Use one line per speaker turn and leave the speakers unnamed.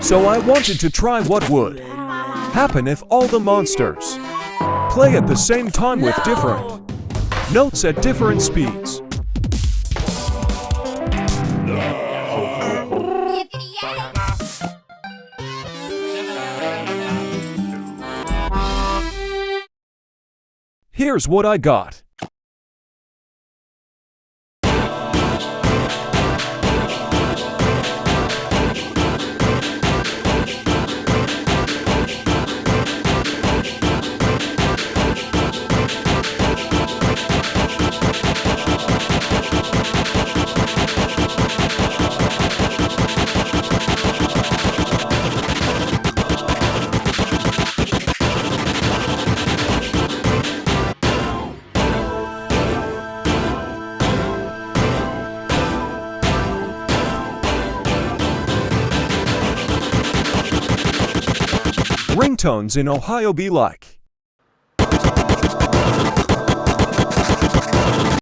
So I wanted to try what would happen if all the monsters play at the same time with different notes at different speeds. Here's what I got. Ringtones in Ohio be like.